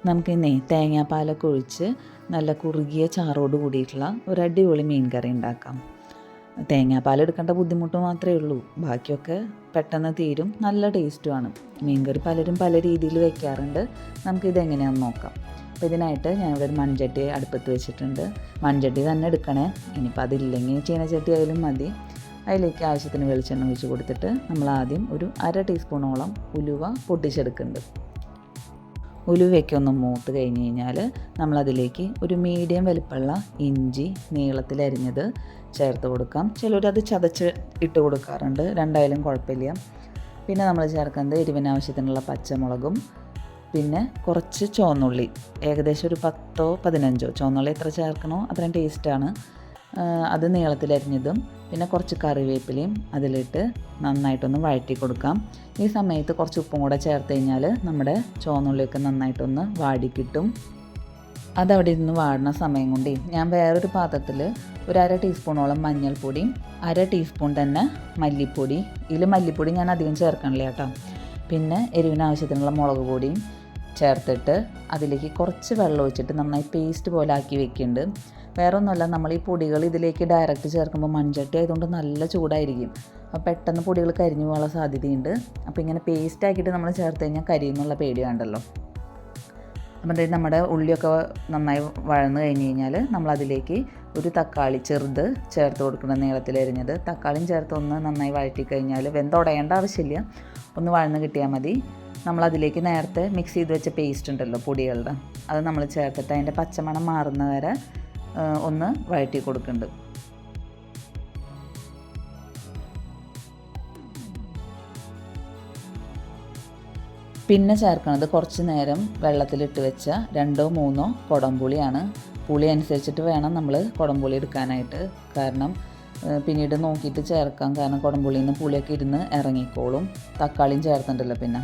നമുക്കിന്നേ തേങ്ങാപ്പാലൊക്കെ ഒഴിച്ച് നല്ല കുറുകിയ ചാറോട് കൂടിയിട്ടുള്ള ഒരു അടിപൊളി മീൻ കറി ഉണ്ടാക്കാം. തേങ്ങാപ്പാൽ എടുക്കേണ്ട ബുദ്ധിമുട്ട് മാത്രമേ ഉള്ളൂ, ബാക്കിയൊക്കെ പെട്ടെന്ന് തീരും, നല്ല ടേസ്റ്റുമാണ്. മീൻ കറി പലരും പല രീതിയിൽ വയ്ക്കാറുണ്ട്. നമുക്കിതെങ്ങനെയാണെന്ന് നോക്കാം. അപ്പോൾ ഇതിനായിട്ട് ഞാനിവിടെ ഒരു മൺചട്ടി അടുപ്പത്ത് വെച്ചിട്ടുണ്ട്. മൺചട്ടി തന്നെ എടുക്കണേ, ഇനിയിപ്പോൾ അതില്ലെങ്കിൽ ചീനച്ചട്ടി ആയാലും മതി. അതിലേക്ക് ആവശ്യത്തിന് വെളിച്ചെണ്ണ ഒഴിച്ച് കൊടുത്തിട്ട് നമ്മൾ ആദ്യം ഒരു 1/2 ടീസ്പൂണോളം ഉലുവ പൊട്ടിച്ചെടുക്കുന്നുണ്ട്. ഉലുവയ്ക്ക് ഒന്ന് മൂത്ത് കഴിഞ്ഞ് കഴിഞ്ഞാൽ നമ്മളതിലേക്ക് ഒരു മീഡിയം വലിപ്പമുള്ള ഇഞ്ചി നീളത്തിലരിഞ്ഞത് ചേർത്ത് കൊടുക്കാം. ചിലരത് ചതച്ച് ഇട്ട് കൊടുക്കാറുണ്ട്, രണ്ടായാലും കുഴപ്പമില്ല. പിന്നെ നമ്മൾ ചേർക്കുന്നത് എരിവിനാവശ്യത്തിനുള്ള പച്ചമുളകും പിന്നെ കുറച്ച് ചുവന്നുള്ളി, ഏകദേശം ഒരു 10-15 ചുവന്നുള്ളി എത്ര ചേർക്കണോ അത്രയും ടേസ്റ്റാണ്. അത് നീളത്തിലരിഞ്ഞതും പിന്നെ കുറച്ച് കറിവേപ്പിലയും അതിലിട്ട് നന്നായിട്ടൊന്ന് വഴറ്റി കൊടുക്കാം. ഈ സമയത്ത് കുറച്ച് ഉപ്പും കൂടെ ചേർത്ത് കഴിഞ്ഞാൽ നമ്മുടെ ചുവന്നുള്ളിയൊക്കെ നന്നായിട്ടൊന്ന് വാടി കിട്ടും. അതവിടെ ഇരുന്ന് വാടുന്ന സമയം കൊണ്ട് ഞാൻ വേറൊരു പാത്രത്തിൽ ഒരു 1/2 ടീസ്പൂണോളം മഞ്ഞൾപ്പൊടിയും 1/2 ടീസ്പൂൺ തന്നെ മല്ലിപ്പൊടി, ഇതിൽ മല്ലിപ്പൊടി ഞാൻ അധികം ചേർക്കണില്ല കേട്ടോ. പിന്നെ എരിവിനാവശ്യത്തിനുള്ള മുളക് പൊടിയും ചേർത്തിട്ട് അതിലേക്ക് കുറച്ച് വെള്ളം ഒഴിച്ചിട്ട് നന്നായി പേസ്റ്റ് പോലെ ആക്കി വെക്കുന്നുണ്ട്. വേറെ ഒന്നുമല്ല, നമ്മൾ ഈ പൊടികൾ ഇതിലേക്ക് ഡയറക്റ്റ് ചേർക്കുമ്പോൾ മൺചട്ടി ആയതുകൊണ്ട് നല്ല ചൂടായിരിക്കും, അപ്പോൾ പെട്ടെന്ന് പൊടികൾ കരിഞ്ഞു പോകാനുള്ള സാധ്യതയുണ്ട്. അപ്പോൾ ഇങ്ങനെ പേസ്റ്റ് ആക്കിയിട്ട് നമ്മൾ ചേർത്ത് കഴിഞ്ഞാൽ കരിയെന്നുള്ള പേടി വേണ്ടല്ലോ. അപ്പോൾ നമ്മുടെ ഉള്ളിയൊക്കെ നന്നായി വഴന്ന് കഴിഞ്ഞ് കഴിഞ്ഞാൽ നമ്മളതിലേക്ക് ഒരു തക്കാളി ചെറുത് ചേർത്ത് കൊടുക്കണം, നീളത്തിലരിഞ്ഞത്. തക്കാളിയും ചേർത്ത് ഒന്ന് നന്നായി വഴറ്റി കഴിഞ്ഞാൽ വെന്തുടയേണ്ട ആവശ്യമില്ല, ഒന്ന് വഴന്ന് കിട്ടിയാൽ മതി. നമ്മളതിലേക്ക് നേരത്തെ മിക്സ് ചെയ്ത് വെച്ച പേസ്റ്റ് ഉണ്ടല്ലോ പൊടികളുടെ, അത് നമ്മൾ ചേർത്തിട്ട് അതിൻ്റെ പച്ചമണം മാറുന്ന വരെ ഒന്ന് വഴറ്റി കൊടുക്കുന്നുണ്ട്. പിന്നെ ചേർക്കുന്നത് കുറച്ച് നേരം വെള്ളത്തിലിട്ട് വെച്ച 2-3 കുടംപുളിയാണ്. പുളി അനുസരിച്ചിട്ട് വേണം നമ്മൾ കുടംപുളി എടുക്കാനായിട്ട്, കാരണം പിന്നീട് നോക്കിയിട്ട് ചേർക്കാം, കാരണം കുടംപുളിയിൽ നിന്ന് പുളിയൊക്കെ ഇരുന്ന് ഇറങ്ങിക്കോളും. തക്കാളിയും ചേർത്തിട്ടുണ്ടല്ലോ പിന്നെ,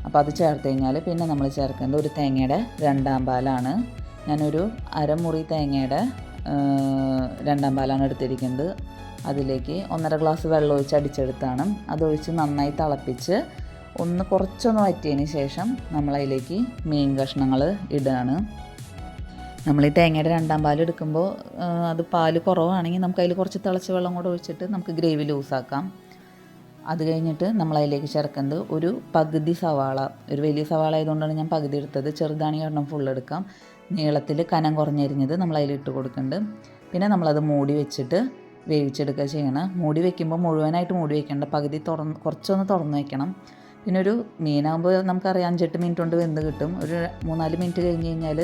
അപ്പോൾ അത് ചേർത്ത് കഴിഞ്ഞാൽ പിന്നെ നമ്മൾ ചേർക്കേണ്ടത് ഒരു തേങ്ങയുടെ 2/2 പാലാണ്. ഞാനൊരു 1/2 മുറി തേങ്ങയുടെ 2/2 പാലാണ് എടുത്തിരിക്കുന്നത്. അതിലേക്ക് 1.5 ഗ്ലാസ് വെള്ളം ഒഴിച്ച് അടിച്ചെടുത്താണ്. അതൊഴിച്ച് നന്നായി തിളപ്പിച്ച് കുറച്ചൊന്ന് വറ്റിയതിന് ശേഷം നമ്മളതിലേക്ക് മീൻ കഷ്ണങ്ങൾ ഇടുകയാണ്. നമ്മൾ ഈ തേങ്ങയുടെ 2/2 പാൽ എടുക്കുമ്പോൾ അത് പാല് കുറവാണെങ്കിൽ നമുക്കതിൽ കുറച്ച് തിളച്ച വെള്ളം കൂടെ ഒഴിച്ചിട്ട് നമുക്ക് ഗ്രേവി ലൂസാക്കാം. അത് കഴിഞ്ഞിട്ട് നമ്മളതിലേക്ക് ചേർക്കുന്നത് ഒരു പകുതി സവാള, ഒരു വലിയ സവാള ആയതുകൊണ്ടാണ് ഞാൻ പകുതി എടുത്തത്, ചെറുതാണെങ്കിൽ ഒരെണ്ണം ഫുൾ എടുക്കാം. നീളത്തിൽ കനം കുറഞ്ഞരിഞ്ഞത് നമ്മളതിലിട്ട് കൊടുക്കുന്നുണ്ട്. പിന്നെ നമ്മളത് മൂടി വെച്ചിട്ട് വേവിച്ചെടുക്കുക ചെയ്യണം. മൂടി വയ്ക്കുമ്പോൾ മുഴുവനായിട്ട് മൂടി വയ്ക്കേണ്ട, പകുതി കുറച്ചൊന്ന് തുറന്ന് വയ്ക്കണം. പിന്നെ ഒരു മീനാകുമ്പോൾ നമുക്കറിയാം 5-8 മിനിറ്റ് കൊണ്ട് വെന്ത് കിട്ടും. ഒരു 3-4 മിനിറ്റ് കഴിഞ്ഞ് കഴിഞ്ഞാൽ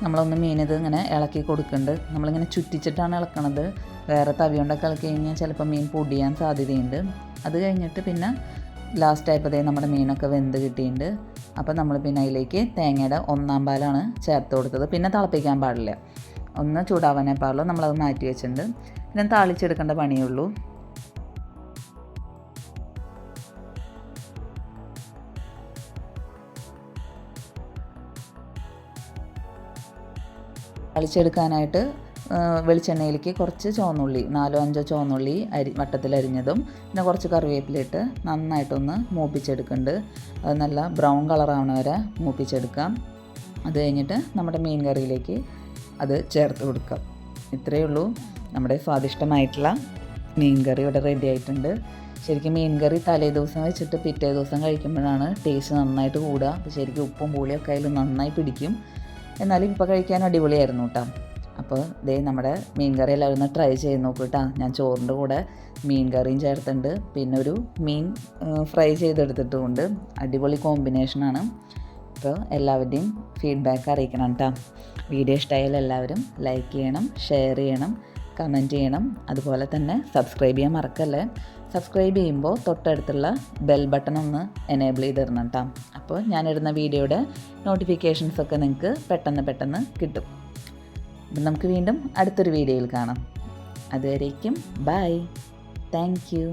നമ്മളൊന്ന് മീനിത് ഇങ്ങനെ ഇളക്കി കൊടുക്കുന്നുണ്ട്. നമ്മളിങ്ങനെ ചുറ്റിച്ചിട്ടാണ് ഇളക്കണത്, വേറെ തവി കൊണ്ടൊക്കെ ഇളക്കി കഴിഞ്ഞാൽ ചിലപ്പോൾ മീൻ പൊടിയാൻ സാധ്യതയുണ്ട്. അത് കഴിഞ്ഞിട്ട് പിന്നെ ലാസ്റ്റ് ആയപ്പോഴത്തേ നമ്മുടെ മീനൊക്കെ വെന്ത് കിട്ടിയിട്ടുണ്ട്. അപ്പോൾ നമ്മൾ പിന്നെ അതിലേക്ക് തേങ്ങയുടെ 1/4 പാലാണ് ചേർത്ത് കൊടുത്തത്. പിന്നെ തിളപ്പിക്കാൻ പാടില്ല, ഒന്ന് ചൂടാവാനേ പാടുള്ളൂ. നമ്മളത് മാറ്റി വെച്ചിട്ടുണ്ട്. പിന്നെ താളിച്ചെടുക്കേണ്ട പണിയേ ഉള്ളൂ. താളിച്ചെടുക്കാനായിട്ട് വെളിച്ചെണ്ണയിലേക്ക് കുറച്ച് ചുവന്നുള്ളി, 4-5 ചുവന്നുള്ളി വട്ടത്തിലരിഞ്ഞതും പിന്നെ കുറച്ച് കറിവേപ്പിലിട്ട് നന്നായിട്ടൊന്ന് മൂപ്പിച്ചെടുക്കുന്നുണ്ട്. അത് നല്ല ബ്രൗൺ കളറാവണ വരെ മൂപ്പിച്ചെടുക്കാം. അത് കഴിഞ്ഞിട്ട് നമ്മുടെ മീൻ കറിയിലേക്ക് അത് ചേർത്ത് കൊടുക്കാം. ഇത്രയേ ഉള്ളൂ, നമ്മുടെ സ്വാദിഷ്ടമായിട്ടുള്ള മീൻ കറി ഇവിടെ റെഡി ആയിട്ടുണ്ട്. ശരിക്കും മീൻ കറി തലേ ദിവസം വെച്ചിട്ട് പിറ്റേ ദിവസം കഴിക്കുമ്പോഴാണ് ടേസ്റ്റ് നന്നായിട്ട് കൂടുക. അപ്പോൾ ശരിക്കും ഉപ്പും പുളിയൊക്കെ അതിൽ നന്നായി പിടിക്കും. എന്നാലും ഇപ്പോൾ കഴിക്കാൻ അടിപൊളിയായിരുന്നു കേട്ടോ. അപ്പോൾ നമ്മുടെ മീൻ കറി എല്ലാവരും ഒന്ന് ട്രൈ ചെയ്ത് നോക്കൂ കേട്ടോ. ഞാൻ ചോറിൻ്റെ കൂടെ മീൻ കറിയും ചേർത്തിട്ടുണ്ട്, പിന്നെ ഒരു മീൻ ഫ്രൈ ചെയ്തെടുത്തിട്ടുമുണ്ട്. അടിപൊളി കോമ്പിനേഷനാണ്. അപ്പോൾ എല്ലാവരുടെയും ഫീഡ്ബാക്ക് അറിയിക്കണം കേട്ടോ. വീഡിയോ ഇഷ്ടമായാലും എല്ലാവരും ലൈക്ക് ചെയ്യണം, ഷെയർ ചെയ്യണം, കമൻറ്റ് ചെയ്യണം. അതുപോലെ തന്നെ സബ്സ്ക്രൈബ് ചെയ്യാൻ മറക്കല്ലേ. സബ്സ്ക്രൈബ് ചെയ്യുമ്പോൾ തൊട്ടടുത്തുള്ള ബെൽ ബട്ടൺ ഒന്ന് എനേബിൾ ചെയ്തിടണം കേട്ടോ. അപ്പോൾ ഞാനിടുന്ന വീഡിയോയുടെ നോട്ടിഫിക്കേഷൻസൊക്കെ നിങ്ങൾക്ക് പെട്ടെന്ന് കിട്ടും. അപ്പം നമുക്ക് വീണ്ടും അടുത്തൊരു വീഡിയോയിൽ കാണാം. അതുവരേക്കും ബൈ, താങ്ക് യു.